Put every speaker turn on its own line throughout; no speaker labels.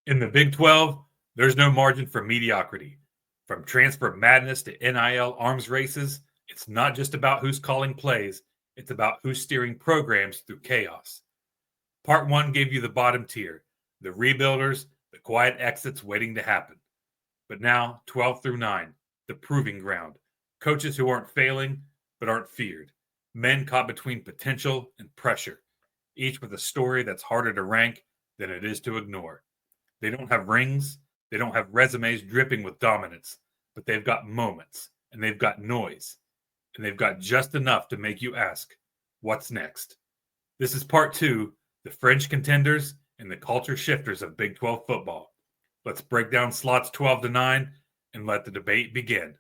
In the Big 12, there's no margin for mediocrity. From transfer madness to NIL arms races, it's not just about who's calling plays, it's about who's steering programs through chaos. Part 1 gave you the bottom tier, the rebuilders, the quiet exits waiting to happen. But now, 12 through 9, the proving ground. Coaches who aren't failing, but aren't feared. Men caught between potential and pressure, each with a story that's harder to rank than it is to ignore. They don't have rings, they don't have resumes dripping with dominance, but they've got moments, and they've got noise, and they've got just enough to make you ask, what's next? This is part 2, the fringe contenders and the culture shifters of Big 12 football. Let's break down slots 12 to 9 and let the debate begin.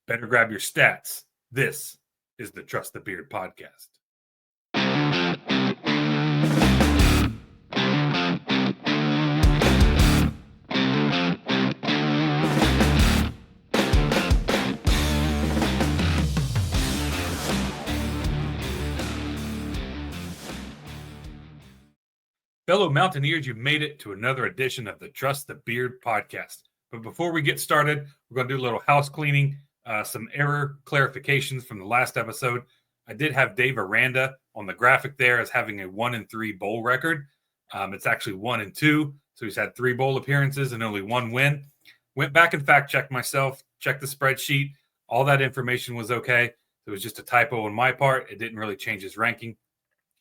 Better grab your stats. This is the Trust the Beard podcast. Fellow Mountaineers, you've made it to another edition of the Trust the Beard podcast. But before we get started, we're going to do a little house cleaning, some error clarifications from the last episode. I did have Dave Aranda on the graphic there as having a 1-3 bowl record. It's actually 1-2, so he's had 3 bowl appearances and only 1 win. Went back and fact-checked myself, checked the spreadsheet. All that information was okay. It was just a typo on my part. It didn't really change his ranking.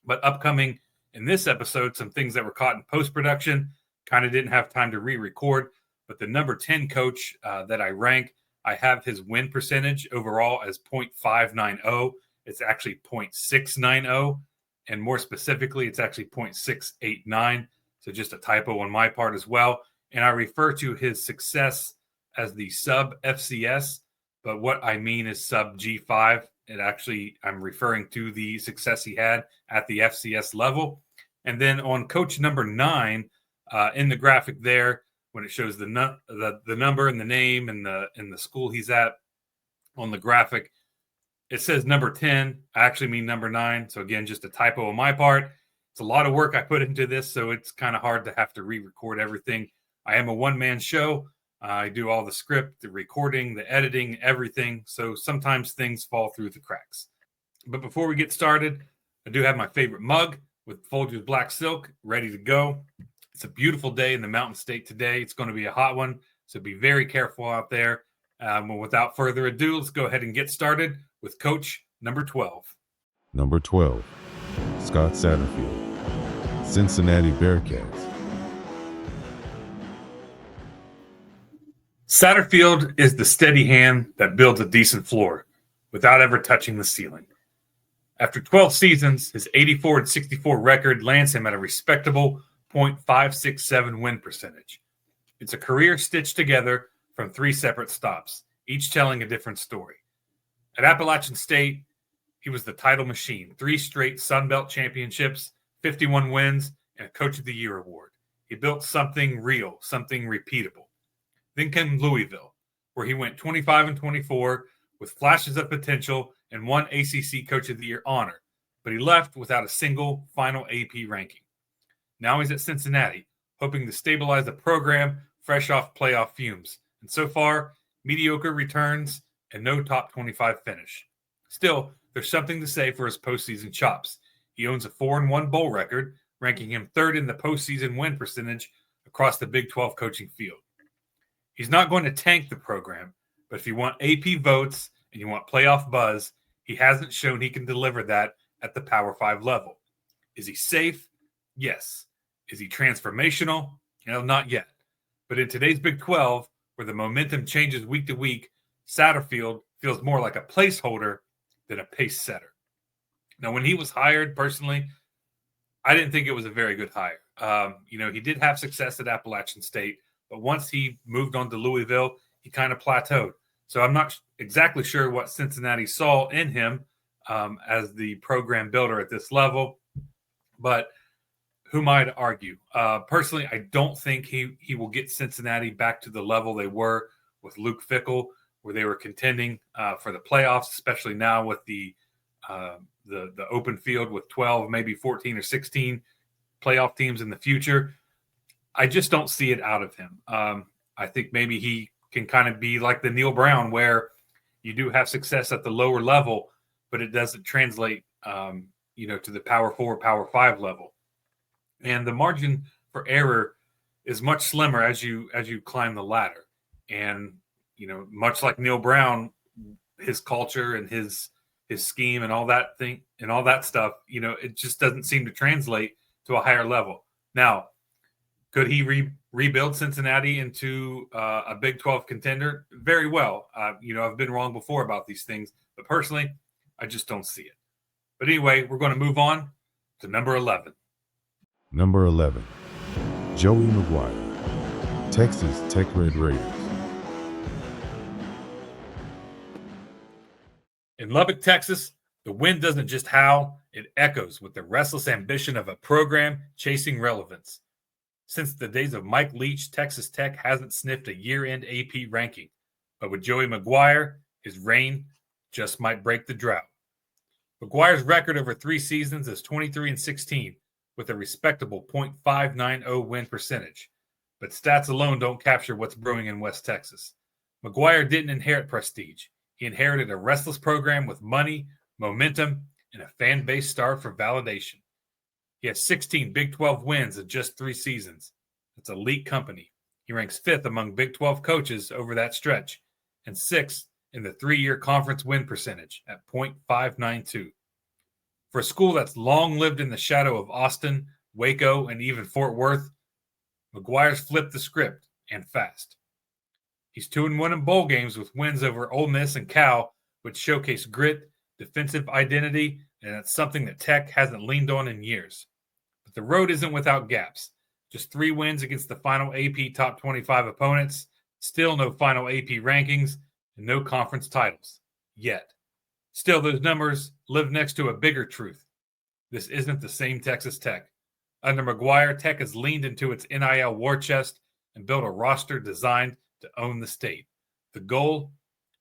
But upcoming in this episode, some things that were caught in post-production, kind of didn't have time to re-record, but the number 10 coach that I rank, I have his win percentage overall as .590. It's actually .690, and more specifically, it's actually .689, so just a typo on my part as well. And I refer to his success as the sub-FCS, but what I mean is sub-G5. I'm referring to the success he had at the FCS level. And then on coach number 9, in the graphic there, when it shows the number and the name and the school he's at on the graphic, it says number 10. I actually mean number 9. So again, just a typo on my part. It's a lot of work I put into this, so it's kind of hard to have to re-record everything. I am a one-man show. I do all the script, the recording, the editing, everything. So sometimes things fall through the cracks. But before we get started, I do have my favorite mug with Folgers Black Silk ready to go. It's a beautiful day in the Mountain State today. It's going to be a hot one, so be very careful out there. Without further ado, let's go ahead and get started with coach number 12.
Number 12, Scott Satterfield, Cincinnati Bearcats.
Satterfield is the steady hand that builds a decent floor without ever touching the ceiling. After 12 seasons, his 84-64 record lands him at a respectable .567 win percentage. It's a career stitched together from 3 separate stops, each telling a different story. At Appalachian State, he was the title machine, 3 straight Sun Belt championships, 51 wins, and a Coach of the Year award. He built something real, something repeatable. Then came Louisville, where he went 25-24 with flashes of potential and 1 ACC Coach of the Year honor, but he left without a single final AP ranking. Now he's at Cincinnati, hoping to stabilize the program fresh off playoff fumes. And so far, mediocre returns and no top 25 finish. Still, there's something to say for his postseason chops. He owns a 4-1 bowl record, ranking him 3rd in the postseason win percentage across the Big 12 coaching field. He's not going to tank the program, but if you want AP votes and you want playoff buzz, he hasn't shown he can deliver that at the Power 5 level. Is he safe? Yes. Is he transformational? Not yet. But in today's Big 12, where the momentum changes week to week, Satterfield feels more like a placeholder than a pace setter. Now, when he was hired, personally, I didn't think it was a very good hire. He did have success at Appalachian State, but once he moved on to Louisville, he kind of plateaued. So I'm not exactly sure what Cincinnati saw in him as the program builder at this level, but who am I to argue? Personally, I don't think he will get Cincinnati back to the level they were with Luke Fickell, where they were contending for the playoffs, especially now with the open field with 12, maybe 14 or 16 playoff teams in the future. I just don't see it out of him. I think maybe he can kind of be like the Neil Brown, where you do have success at the lower level, but it doesn't translate, to the power 4, power 5 level. And the margin for error is much slimmer as you climb the ladder. And, much like Neil Brown, his culture and his scheme and all that thing and all that stuff, it just doesn't seem to translate to a higher level. Now, could he rebuild Cincinnati into a Big 12 contender? Very well. I've been wrong before about these things, but personally, I just don't see it. But anyway, we're going to move on to number 11.
Number 11, Joey McGuire, Texas Tech Red Raiders.
In Lubbock, Texas, the wind doesn't just howl, it echoes with the restless ambition of a program chasing relevance. Since the days of Mike Leach, Texas Tech hasn't sniffed a year-end AP ranking. But with Joey McGuire, his reign just might break the drought. McGuire's record over 3 seasons is 23-16, with a respectable .590 win percentage. But stats alone don't capture what's brewing in West Texas. McGuire didn't inherit prestige. He inherited a restless program with money, momentum, and a fan base starved for validation. He has 16 Big 12 wins in just 3 seasons. It's elite company. He ranks 5th among Big 12 coaches over that stretch and 6th in the 3-year conference win percentage at .592. For a school that's long lived in the shadow of Austin, Waco, and even Fort Worth, McGuire's flipped the script and fast. He's 2-1 in bowl games with wins over Ole Miss and Cal, which showcase grit, defensive identity, and that's something that Tech hasn't leaned on in years. But the road isn't without gaps. Just 3 wins against the final AP top 25 opponents, still no final AP rankings, and no conference titles. Yet. Still, those numbers live next to a bigger truth. This isn't the same Texas Tech. Under McGuire, Tech has leaned into its NIL war chest and built a roster designed to own the state. The goal?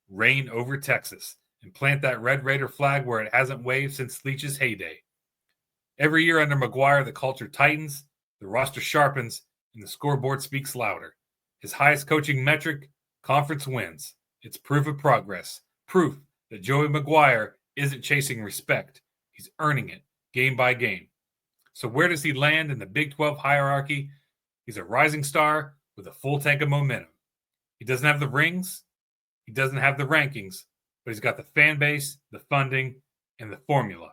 Reign over Texas and plant that Red Raider flag where it hasn't waved since Leach's heyday. Every year under McGuire, the culture tightens, the roster sharpens, and the scoreboard speaks louder. His highest coaching metric, conference wins. It's proof of progress, proof that Joey McGuire isn't chasing respect. He's earning it game by game. So where does he land in the Big 12 hierarchy? He's a rising star with a full tank of momentum. He doesn't have the rings. He doesn't have the rankings, but he's got the fan base, the funding, and the formula.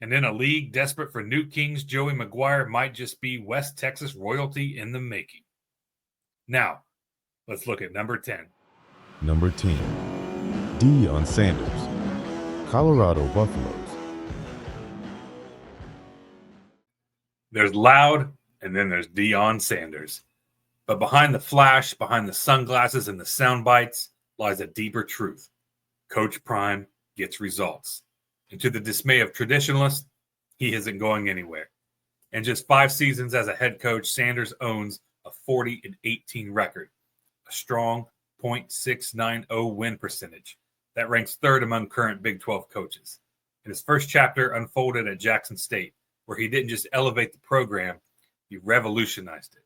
And in a league desperate for new kings, Joey McGuire might just be West Texas royalty in the making. Now, let's look at number 10.
Number 10, Deion Sanders, Colorado Buffaloes.
There's loud, and then there's Deion Sanders. But behind the flash, behind the sunglasses and the sound bites, lies a deeper truth. Coach Prime gets results. And to the dismay of traditionalists, he isn't going anywhere. In just 5 seasons as a head coach, Sanders owns a 40-18 record, a strong .690 win percentage. That ranks 3rd among current Big 12 coaches. And his first chapter unfolded at Jackson State, where he didn't just elevate the program, he revolutionized it.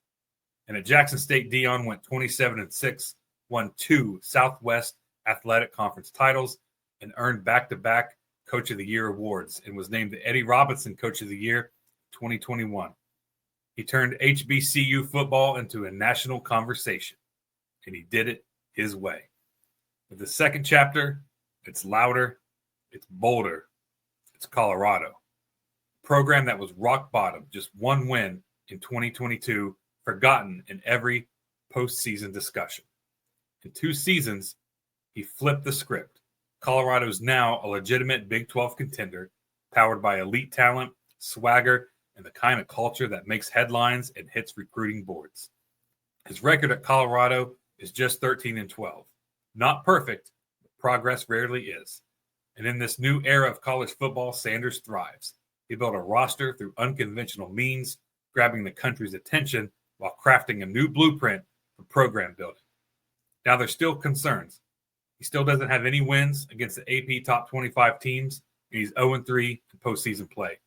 And at Jackson State, Deion went 27-6, won 2 Southwest Athletic Conference titles, and earned back-to-back Coach of the Year awards, and was named the Eddie Robinson Coach of the Year 2021. He turned HBCU football into a national conversation, and he did it his way. With the second chapter, it's louder, it's bolder, it's Colorado. A program that was rock bottom, just 1 win in 2022, forgotten in every postseason discussion. In 2 seasons, he flipped the script. Colorado is now a legitimate Big 12 contender, powered by elite talent, swagger, and the kind of culture that makes headlines and hits recruiting boards. His record at Colorado is just 13-12. Not perfect, but progress rarely is. And in this new era of college football, Sanders thrives. He built a roster through unconventional means, grabbing the country's attention while crafting a new blueprint for program building. Now, there's still concerns. He still doesn't have any wins against the AP top 25 teams, and he's 0-3 in postseason play.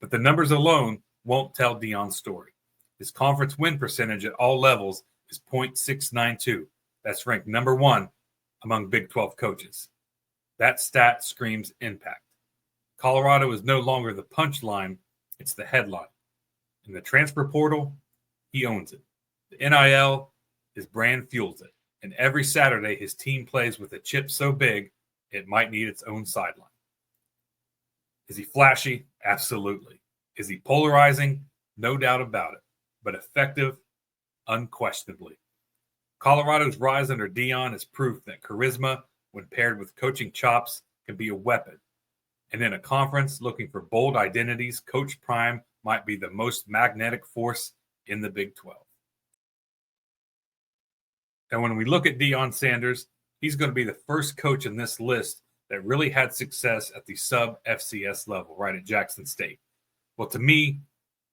But the numbers alone won't tell Deion's story. His conference win percentage at all levels is .692. That's ranked number 1 among Big 12 coaches. That stat screams impact. Colorado is no longer the punchline, it's the headline. In the transfer portal, he owns it. The NIL, his brand fuels it. And every Saturday, his team plays with a chip so big, it might need its own sideline. Is he flashy? Absolutely. Is he polarizing? No doubt about it. But effective? Unquestionably. Colorado's rise under Deion is proof that charisma, when paired with coaching chops, can be a weapon. And in a conference looking for bold identities, Coach Prime might be the most magnetic force in the Big 12. And when we look at Deion Sanders, he's going to be the first coach in this list that really had success at the sub-FCS level, right at Jackson State. Well, to me,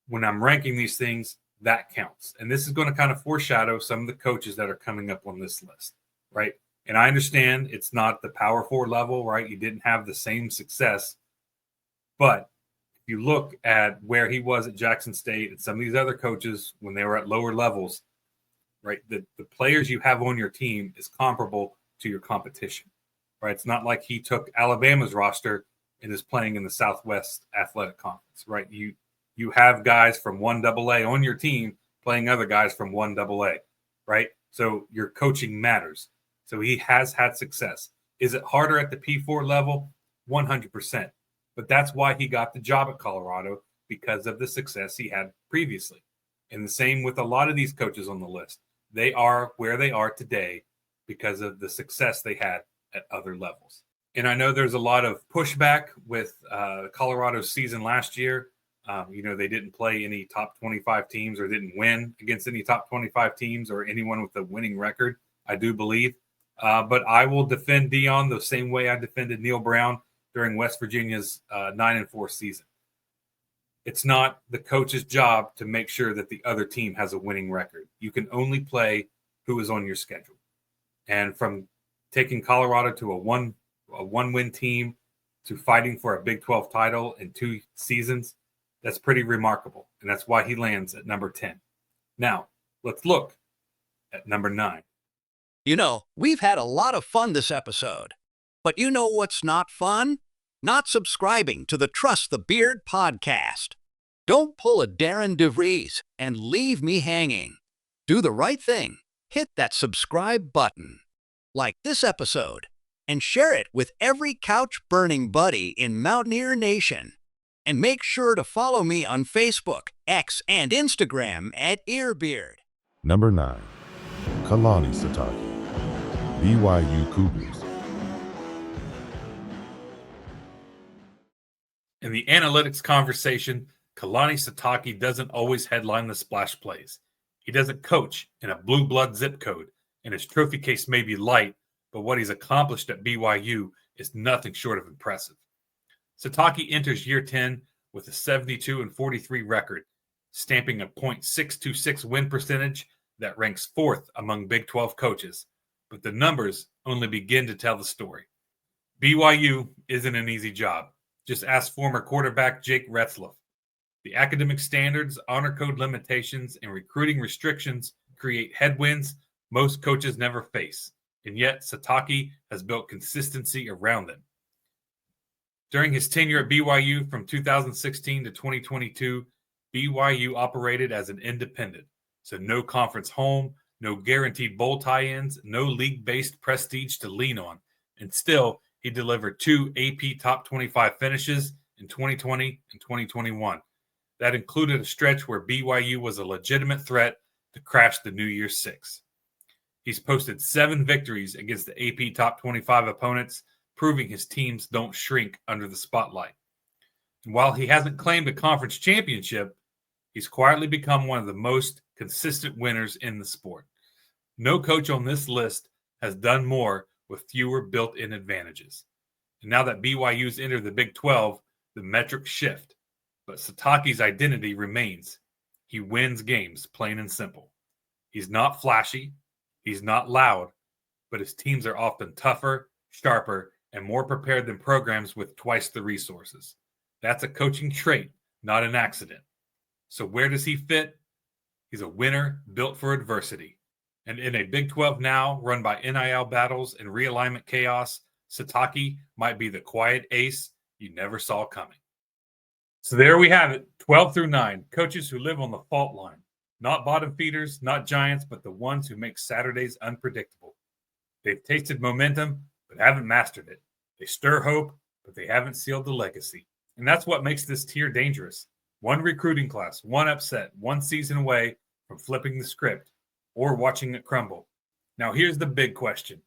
when I'm ranking these things, that counts. And this is going to kind of foreshadow some of the coaches that are coming up on this list, right? And I understand it's not the Power 4 level, right? You didn't have the same success. But if you look at where he was at Jackson State and some of these other coaches when they were at lower levels, right, the players you have on your team is comparable to your competition, right? It's not like he took Alabama's roster and is playing in the Southwest Athletic Conference, right? You have guys from 1AA on your team playing other guys from 1AA, right? So your coaching matters. So he has had success. Is it harder at the P4 level? 100%. But that's why he got the job at Colorado, because of the success he had previously. And the same with a lot of these coaches on the list. They are where they are today because of the success they had at other levels. And I know there's a lot of pushback with Colorado's season last year. They didn't play any top 25 teams or didn't win against any top 25 teams or anyone with a winning record, I do believe. But I will defend Deion the same way I defended Neil Brown during West Virginia's 9-4 season. It's not the coach's job to make sure that the other team has a winning record. You can only play who is on your schedule. And from taking Colorado to a one-win team to fighting for a Big 12 title in 2 seasons, that's pretty remarkable. And that's why he lands at number 10. Now, let's look at number 9.
You know, we've had a lot of fun this episode. But you know what's not fun? Not subscribing to the Trust the Beard podcast. Don't pull a Darren DeVries and leave me hanging. Do the right thing. Hit that subscribe button. Like this episode. And share it with every couch-burning buddy in Mountaineer Nation. And make sure to follow me on Facebook, X, and Instagram at Earbeard.
Number 9. Kalani Sitake, BYU Cougars.
In the analytics conversation, Kalani Sitake doesn't always headline the splash plays. He doesn't coach in a blue blood zip code, and his trophy case may be light, but what he's accomplished at BYU is nothing short of impressive. Sitake enters year 10 with a 72-43 record, stamping a .626 win percentage that ranks 4th among Big 12 coaches. But the numbers only begin to tell the story. BYU isn't an easy job. Just ask former quarterback Jake Retzlaff. The academic standards, honor code limitations, and recruiting restrictions create headwinds most coaches never face. And yet, Sitake has built consistency around them. During his tenure at BYU from 2016 to 2022, BYU operated as an independent. So no conference home, no guaranteed bowl tie-ins, no league-based prestige to lean on. And still, he delivered 2 AP Top 25 finishes in 2020 and 2021. That included a stretch where BYU was a legitimate threat to crash the New Year's Six. He's posted 7 victories against the AP Top 25 opponents, proving his teams don't shrink under the spotlight. And while he hasn't claimed a conference championship, he's quietly become one of the most consistent winners in the sport. No coach on this list has done more with fewer built-in advantages. And now that BYU's entered the Big 12, the metrics shift. But Sitake's identity remains. He wins games, plain and simple. He's not flashy. He's not loud. But his teams are often tougher, sharper, and more prepared than programs with twice the resources. That's a coaching trait, not an accident. So where does he fit? He's a winner built for adversity. And in a Big 12 now run by NIL battles and realignment chaos, Sitake might be the quiet ace you never saw coming. So there we have it, 12 through 9, coaches who live on the fault line. Not bottom feeders, not giants, but the ones who make Saturdays unpredictable. They've tasted momentum, but haven't mastered it. They stir hope, but they haven't sealed the legacy. And that's what makes this tier dangerous. One recruiting class, one upset, one season away from flipping the script or watching it crumble. Now here's the big question.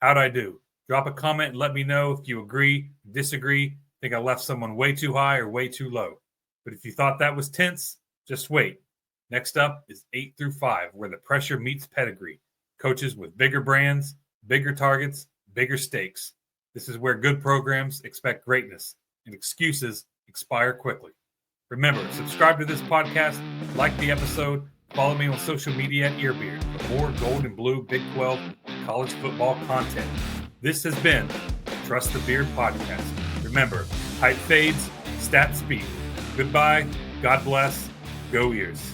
How'd I do? Drop a comment and let me know if you agree, disagree, think I left someone way too high or way too low. But if you thought that was tense, just wait. Next up is 8 through 5, where the pressure meets pedigree. Coaches with bigger brands, bigger targets, bigger stakes. This is where good programs expect greatness and excuses expire quickly. Remember, subscribe to this podcast, like the episode, follow me on social media at Earbeard for more gold and blue Big 12 college football content. This has been the Trust the Beard podcast. Remember, hype fades, stats speak. Goodbye, God bless, go Ears.